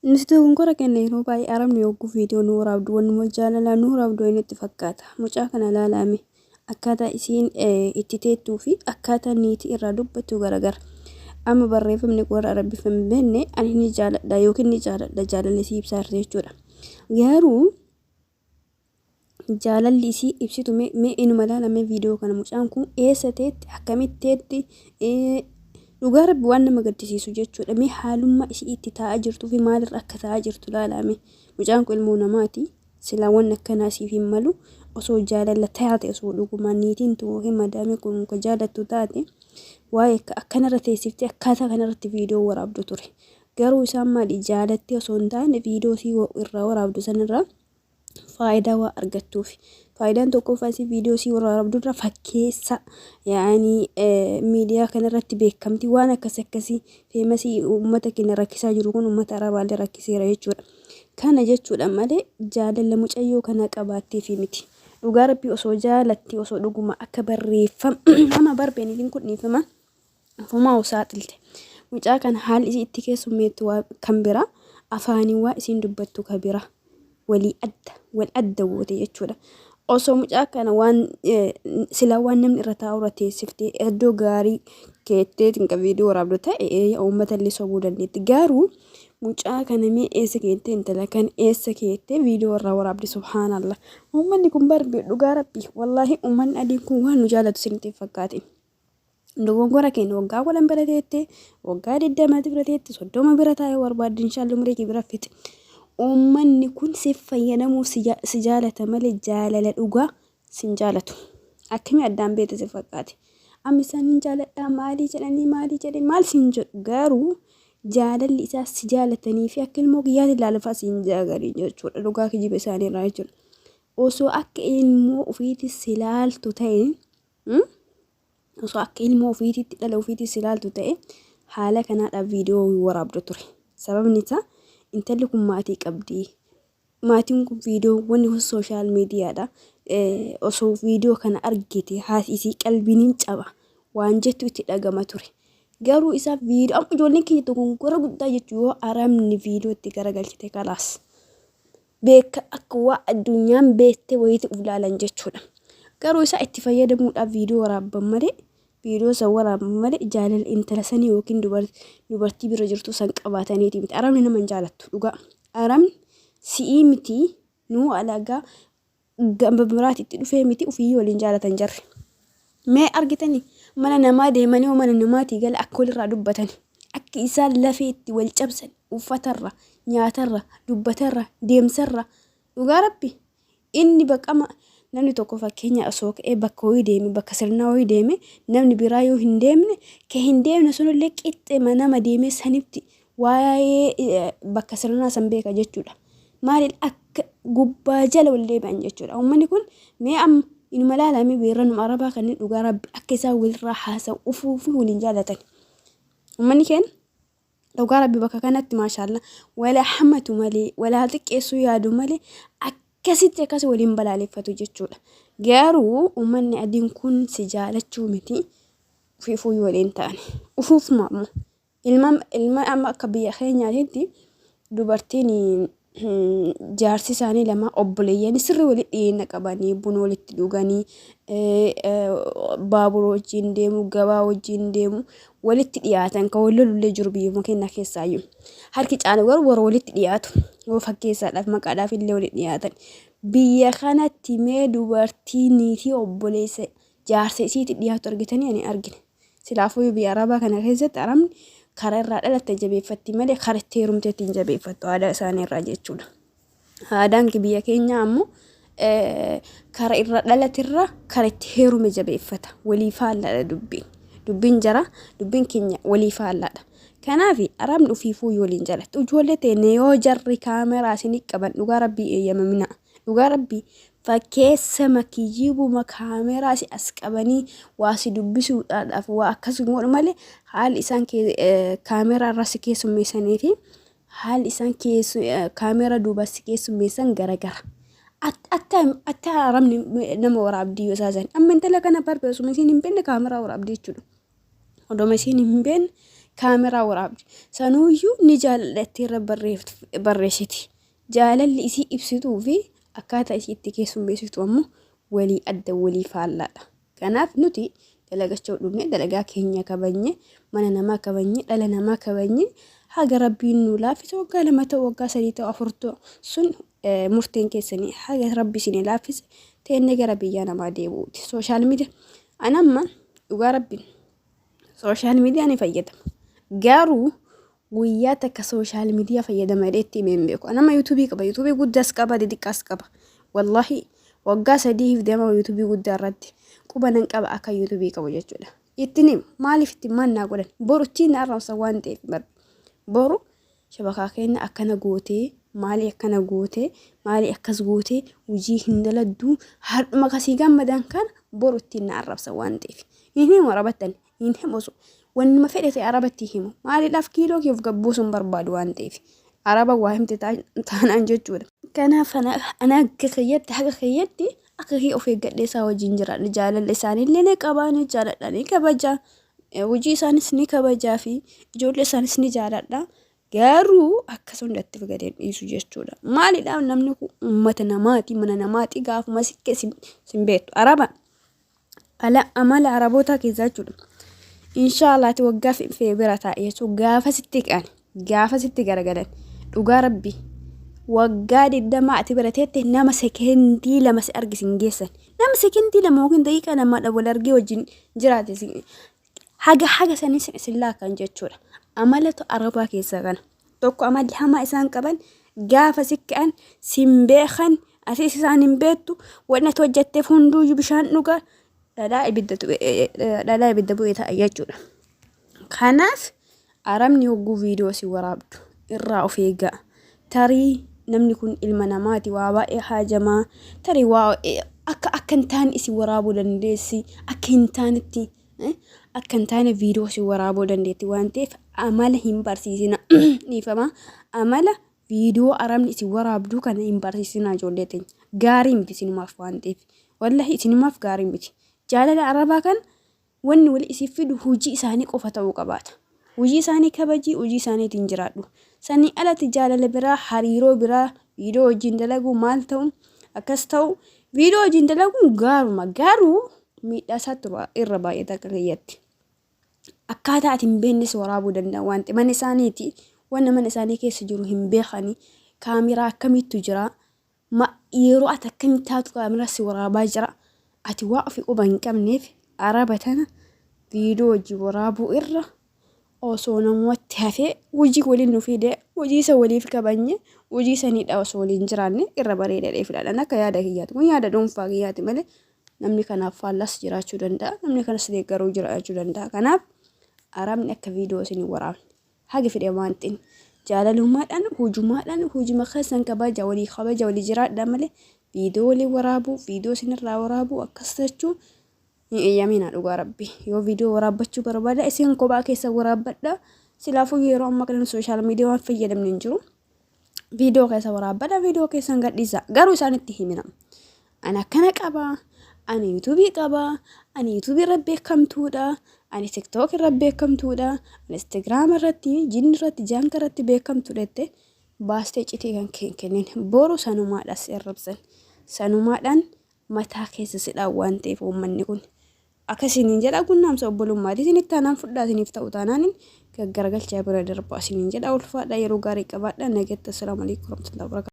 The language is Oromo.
Instituun kora kenna yeroo baay'ee aramni yogguu viidiyoo nu waraabdu wanuma jaalalaa nu waraabdu inni fakkaata. Mucaa kana ilaalame akkaataa isiin itti teettuu fi akkaataa niitii irraa dubbattu garagara. Amma barreeffamni warra arabbifame benne ani ni jaaladha yookiin ni jaaladha jaalalli isii ibsaa jirti jechuudha. Garuu jaalalli isii ibsitu mee inuma ilaalame viidiyoo kana mucaan kun eessa teetti akkamitti teetti dhugaa rabbi waan nama gaddisiisu jechuudha. Mee haalummaa isii itti taa'aa jirtuu fi maalirra akka taa'aa jirtu ilaalame. Mucaan kun ilmoo namaati. Silaa waan akkanaa siif hin malu osoo jaalala taate osoo dhugumaan niitiin yookiin madaamii kun ka jaalattu taate waa'ee akkanarra teessiftee akkaataa kanarratti viidiyoo waraabdu ture. Garuu isaan maali jaalattee osoo hin taane viidiyoo sii irraa waraabdu sanirraa faayidaa waa argattuuf. Faayidaan tokkoffaa si viidiyoo si waraabdu irra fakkeessa yaani miidiyaa kanarratti beekamti waan akkasii feemasii uummata keenya rakkisaa jiru kun uummata arabaallee rakkiseera jechuudha. Kana jechuudha malee jaalala mucayyoo kana qabaattee fi miti. Dhugaa rabbii osoo jaalatti osoo dhuguma akka barreeffama nama barbeenitiin kun dhiifama ofumaa usaaxilte. Mucaa kana haalli isii itti keessummeettu kan bira afaanii waa isiin dubbattu kan bira wal adda goote jechuudha. Osoo mucaa kana waan sila waan namni irra taa'u irra teessiftee iddoo gaarii keetteetiin kan viidiyoo waraabdu ta'e uummata illee sobuu dandeetti. Garuu mucaa kana mee eessa keettee intala kan eessa keettee viidiyoo irraa waraabdi subhaanallah. Uummanni kun barbee dhugaa rabbii wallaahi uummanni adiin kun waan nu jaalatu isinitti fakkaate. Dogongora keenya waggaa 10 bira teettee waggaa 20 bira teettee 30 bira taa'ee barbaadde inshaallah umurii kee bira fite. Uummanni kun si fayyadamuuf si jaalata malee jaalala dhugaa sin jaalatu. Akkami addaan beete si fakkaate. Amma isaan hin jaaladhaa maalii jedhanii maal sin jedhu garuu jaalalli isaa si jaalatanii fi akka ilmoo guyyaatti ilaalafaa sin jaaganii jechuudha. Dhugaa kijiba isaanii irraa jechuudha. Osoo akka ilmoo ofiitis ilaaltu ta'e osoo akka ilmoo ofiititti dhala ofiitis ilaaltu ta'e haala kanaadhaaf viidiyoo waraabdu ture. Sababni isaa intalli kun maatii qabdi. Maatiin kun viidiyoo wanni sooshaal miidiyaadha. Osoo viidiyoo kana argite haati isii qalbiin caba waan jettu itti dhagama ture. Garuu isaa viidiyoo amma ijoolleen keenya dogongora guddaa jechuun yoo aramni viidiyoo itti garagalchite kalaas. Beeka akka waa addunyaan beektee wayiitti ulaalan jechuudha. Garuu isaa itti fayyadamuudhaaf viidiyoo waraaban malee viidiyoo san waraaban malee jaalala intala sanii yookiin dubartii bira jirtu san qabaataniiti miti. Aramni nama hin jaalattu dhugaa. Aramni si'ii miti nuu alagaa gamba biraatitti dhufee miti ofii waliin jaalatan jarri. Mee argitanii mana namaa deemanii mana namaatii gala akka walirraa dubbatanii akka isaan lafee itti wal cabsan uffatarra nyaatarra dubbatarra deemsarra dhugaa rabbi inni baqama namni tokko fakkeenya osoo ka'ee bakka ho'i deeme bakka sirnaa ho'i deeme namni biraa yoo hin deemne sunillee qixxee nama deemee sanitti waa'ee bakka sirnaa san beeka jechuudha. Maaliin akka gubbaa jala wal deebi'an jechuudha. Uummanni kun mee amma inuma ilaalamee beerra numa arabaa kanneen dhugaa rabbi akka isaan walirraa haasa'u ufuufi waliin jaalatan. Uummanni keenya dhugaa rabbi bakka kanatti maashaallah wala hamatu malee wala xiqqeessuu yaadu malee akkasitti akkas waliin balaaleffatu jechuudha. Garuu uummanni adiin kun si jaalachuu miti ufuufuu waliin ta'an. Ufuufuma ilma amma akka biyya keenyaatti dubartiin jaarsi isaanii lama obboleeyyan sirrii walitti dhiyeenya qabanii buna walitti dhuganii baabura wajjin deemu gabaa wajjin deemu walitti dhiyaatan kan wal lolullee jiru biyya keenya keessaayyuu harki caala warra walitti dhiyaatu yoo fakkeessaadhaaf maqaadhaaf illee walitti dhiyaatan biyya kanatti mee dubartii niitii obboleessa jaarsa isiitti dhiyaatu argitanii ani argine silaafuu biyya arabaa kana keessatti aramni karaa irraa dhalatte jabeeffatti malee karaa itti heerumteetti hin jabeeffattu aadaa isaanii irraa jechuudha. Aadaan biyya keenya ammoo karaa irraa dhalatirra karaa itti heerume jabeeffata. Walii faallaadha dubbiin jara dubbiin keenya walii faallaadha. Kanaaf arabni ufiifuu waliin jaalatu. Ijoollee teenne yoo jarri kaameraa isinii qaban dhugaa rabbii eeyyamamina. Dhugaa rabbii fakkeessa makiyyibuma kaameraa si as qabanii waa si dubbisuudhaaf waa akkasuma godhu malee haalli isaan kaameraa irraa si keessummeessanii fi haalli isaan kaameraa duuba si keessummeessan garagara. Atta arabni nama waraabdii yoo isaasan amma intala kana barbeessuma isiin hin beekne kaameraa waraabdii jechuudha. Odoma isiin hin beekne kaameraa waraabdi. Sanuuyyuu ni jaaladhattee irra barreessiti. Jaalalli isii ibsituu fi akkaataa isii itti keessummeessitu ammoo walii adda walii faallaadha. Kanaaf nuti dalagachuu dhufne dalagaa keenya kabanye, mana namaa kabanye, dhala namaa kabanye, haga rabbiin nu laaffise waggaa 2 ta'u waggaa 3 ta'u 4 ta'u sun murteen keessanii haga rabbi isin laaffise teenne gara biyya namaa deebuuti. Sooshaal miidiyaa anamma dhugaa rabbiin sooshaal miidiyaa ni fayyadama. Garuu guyyaa takka sooshaal miidiyaa fayyadama jedheetti himeen beeku. Anamma yuutuubii qaba. Yuutuubii guddaas qaba, xixiqqaas qaba. Wallahi waggaa 3 deema yuutuubii guddaa irratti qubanan qaba akka yuutuubii qabu jechuudha. Ittiin maaliif itti mannaa godhan? Boru ittiin arrabsa waan ta'eef boru shabakaa keenya akkana gootee maali akkana gootee maali akkas gootee hojii hin daladdu har'uma kasii gammadan kan boru ittiin arrabsa waan ta'eef. Inni marabattan inni himusu wanuma fedhate arabatti himu maaliidhaaf kiiloo kiif gabbuusun barbaadu waan ta'eef araba waa himte taanaan jechuudha. Kanaaf ana akka kiyyatti akka kii of eeggadheesaa wajjin jiraadha. Jaalalli isaaniillee ni qabaa, ni jaaladha, ni kabajaa. Hojii isaanis ni kabajaa fi ijoollee isaanis ni jaaladha. Garuu akkasuma hundatti figadeen dhiisu jechuudha. Maaliidhaaf namni kun uummata namaati, mana namaati, gaafuma sikkee sin beektu. Araba amala araboota keessaa jechuudha. Inshaalaati waggaa feebira taa'e jechuudha. Gaafa sitti garagalan dhugaa rabbi waggaa 20 ati birateetti nama sekendii 2 si argisin geessan. Nama sekendii 2 yookiin daqiiqaa 2 wal argee wajjin jiraate haga sanis sillaa kan jechuudha. Amalatu arabaa keessaa kana. Tokko amalli hamaa isaan qaban gaafa sikka'an sin beekan asiis isaan hin beektu wanna hojjetteef hunduuyyuu bishaan dhugaa dhalaa ibidda bu'ee ta'a jechuudha. Kanaaf arabni hogguu viidiyoo si waraabdu irraa of eegaa. Tarii namni kun ilma namaati waa baay'ee haajamaa. Tarii waa akka hin taane isi waraabuu dandeessi. Akka hin taanetti akka hin taane viidiyoo si waraabuu dandeetti waan ta'eef amala hin barsiisina. Dhiifama amala viidiyoo arabni isi waraabdu kana hin barsiisina ijoollee teenya. Gaarii miti isinumaaf waan ta'eef. Wallahi isinumaaf gaarii miti. Jaalala arabaa kan wanni wali isiif fidu hojii isaanii qofa ta'uu qabaata. Hojii isaanii kabajii, hojii isaaniitiin jiraadhu. Sanii alatti jaalala biraa, hariiroo biraa, viidiyoo wajjin dalaguu maal ta'u akkas ta'u viidiyoo wajjin dalaguun garuu miidhaa isaatti irra baay'ee takka kiyyatti. Akkaataa ati hin beeknes waraabuu danda'a waan ta'eef mana isaaniiti wanna mana isaanii keessa jiru hin beekani kaameraa akkamittu jira yeroo ati akkamitti taatu kaameraa si waraabaa jira ati waa ofii quba hin qabneef araba tana viidiyoo wajjin waraabuu irra osoo namatti hafee hojii waliin nu fide hojii isa waliif kabanye hojii saniidha osoo waliin jiraanne irra bareedaadha filadhan akka yaada kiyyaati kun yaada dhuunfaa kiyyaati malee namni kanaaf faallas jiraachuu danda'a namni kanas deeggaruu jiraachuu danda'a. Kanaaf arabni akka viidiyoo isin waraabne haga fide waan ta'in jaalalummaadhaan hojii makaasan kabaja walii jiraadha malee viidiyoo walii waraabuu viidiyoo isinirraa waraabuu akkas jechuun yamina dhugaa rabbi yoo viidiyoo waraabbachuu barbaada isin kophaa keessa waraabbadha. Silaafuu yeroo amma kana sooshaal miidiyaa waan fayyadamne hin jiru viidiyoo keessa waraabbadha viidiyoo keessan gadhiisa garuu isaanitti himina. Ana kana qaba ani yuutuubii qaba ani yuutuubii irra beekamtuudha ani tiktook irra beekamtuudha ani instagram irratti jin irratti jaanka irratti beekamtuudha jettee baastee citii kan kennin boru sanumaadhaas irrabsan sanumaadhaan mataa keessa sidhaan waan ta'eef uummanni kun akkasiin jedha gunnaamsa obbolummaati isinitti aanaan fudhaa isiniif ta'u taanaan gaggargalchaa bira darbaa isiniin jedha ulfaadha yeroo gaarii qabaadha nageetta. Assalaamu alaykum warahmatullahi wabarakatuh.